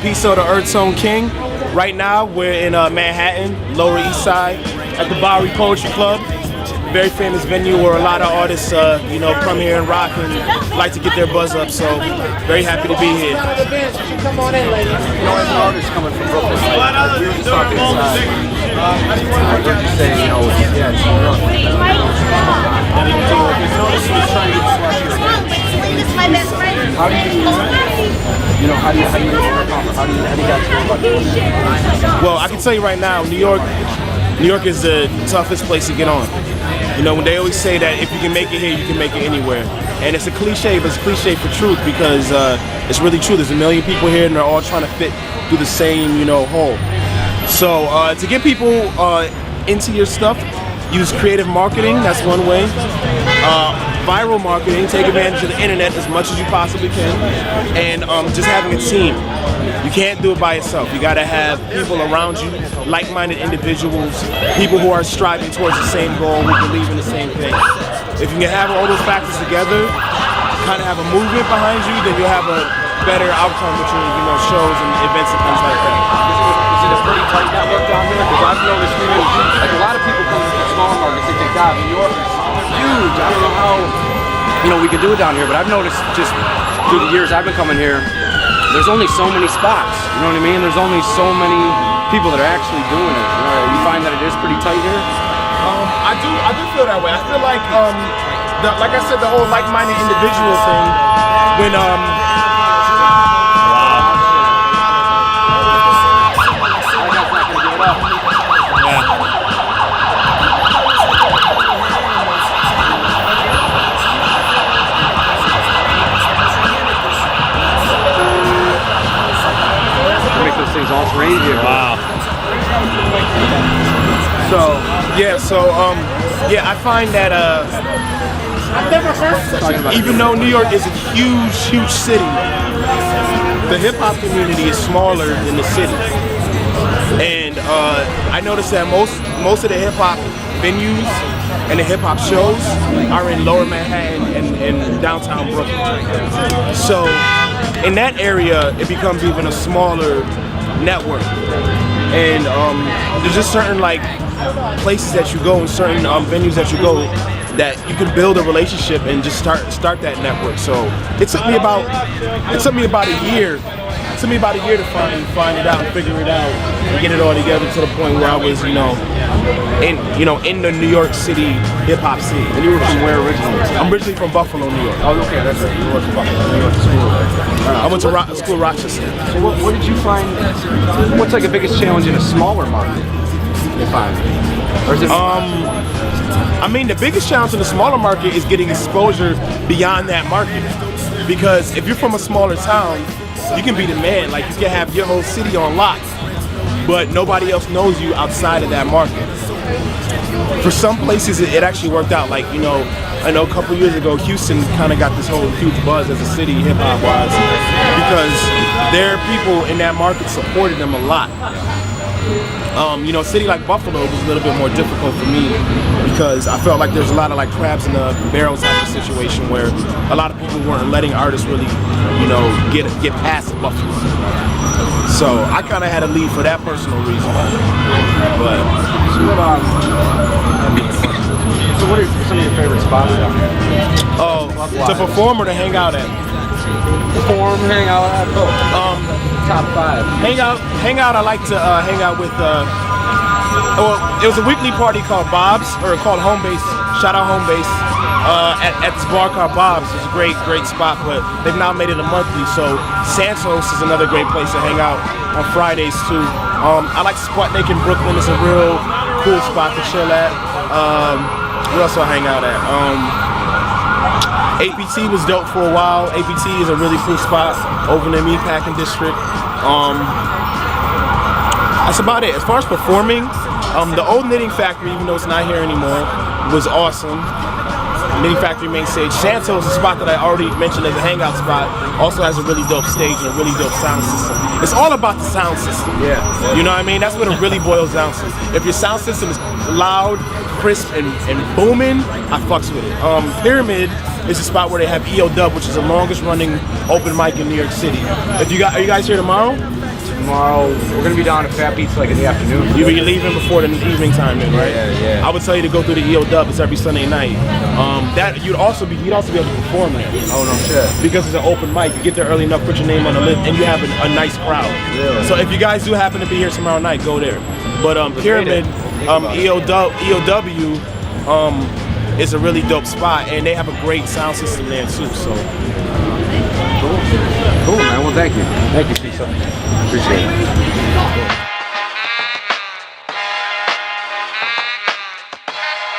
P.SO the Earthtone King. Right now, we're in Manhattan, Lower East Side, at the Bowery Poetry Club. Very famous venue where a lot of artists, come here and rock and like to get their buzz up. So, very happy to be here. Come on in, ladies. You know, as an artist coming from Brooklyn, like, we were just talking inside. I heard you say, it's New York. How do you Well, I can tell you right now, New York is the toughest place to get on. You know, when they always say that if you can make it here, you can make it anywhere. And it's a cliche, but it's a cliche for truth because it's really true. There's a million people here and they're all trying to fit through the same, hole. So to get people into your stuff, use creative marketing, that's one way. Viral marketing, take advantage of the internet as much as you possibly can. And just having a team. You can't do it by yourself. You gotta have people around you, like-minded individuals, people who are striving towards the same goal, who believe in the same thing. If you can have all those factors together, kind of have a movement behind you, then you'll have a better outcome with your shows and events and things like that. Is it a pretty tight network down here? Because I've noticed like a lot of people come from small markets, they think, God, New York is huge. I don't know how we can do it down here, but I've noticed just through the years I've been coming here, there's only so many spots, you know what I mean? There's only so many people that are actually doing it. You find that it is pretty tight here? I do feel that way. I feel like, like I said, the whole like-minded individual thing, when, things all terrain here. Wow. I find that even though New York is a huge, huge city, the hip-hop community is smaller than the city. And I noticed that most of the hip-hop venues and the hip-hop shows are in Lower Manhattan and downtown Brooklyn. So in that area, it becomes even a smaller network, and there's just certain places that you go and certain venues that you go that you can build a relationship and just start that network. So it took me about a year. It took me about a year to find it out and figure it out and get it all together to the point where I was in the New York City hip hop scene. And you were from where originally? I'm originally from Buffalo, New York. Oh, okay, that's right. You were from Buffalo. You went to school there. I went to school Rochester. So what did you find? What's the biggest challenge in a smaller market? You find, or is it? I mean, the biggest challenge in the smaller market is getting exposure beyond that market. Because if you're from a smaller town, you can be the man. Like, you can have your whole city on lock, but nobody else knows you outside of that market. For some places, it actually worked out. Like, I know a couple years ago, Houston kind of got this whole huge buzz as a city, hip-hop wise, because their people in that market supported them a lot. A city like Buffalo was a little bit more difficult for me because I felt like there's a lot of crabs in the barrel type of situation where a lot of people weren't letting artists really, get past Buffalo. So I kind of had to leave for that personal reason. But so what are some of your favorite spots down here? To perform or to hang out at? Perform, hang out at? Top 5. Hang out. I like to hang out with. It was a weekly party called Bob's, or called Home Base. Shout out Home Base. At this bar called Bob's. It's a great spot, but they've now made it a monthly. So Santos is another great place to hang out on Fridays too. I like Sputnik in Brooklyn. It's a real cool spot to chill at. Where else do I hang out at? APT was dope for a while. APT is a really cool spot over in the Meatpacking District. That's about it. As far as performing, the old Knitting Factory, even though it's not here anymore, was awesome. Knitting Factory main stage. Santos, a spot that I already mentioned as a hangout spot, also has a really dope stage and a really dope sound system. It's all about the sound system. Yeah. You know what I mean? That's what it really boils down to. If your sound system is loud, crisp, and booming, I fucks with it. Pyramid is a spot where they have EO Dub, which is the longest running open mic in New York City. Are you guys here tomorrow? tomorrow. We're gonna be down at Fat Beats like in the afternoon. You'll be leaving before the evening time then, right? Yeah. I would tell you to go through the EO Dub. It's every Sunday night. That you'd also be able to perform there. Oh no shit. Because it's an open mic. You get there early enough, put your name on the list, and you have a nice crowd. Really? So if you guys do happen to be here tomorrow night, go there. But Pyramid, EOW, is a really dope spot, and they have a great sound system there too. So Cool, man. Well, thank you. Thank you, P.SO. Appreciate it.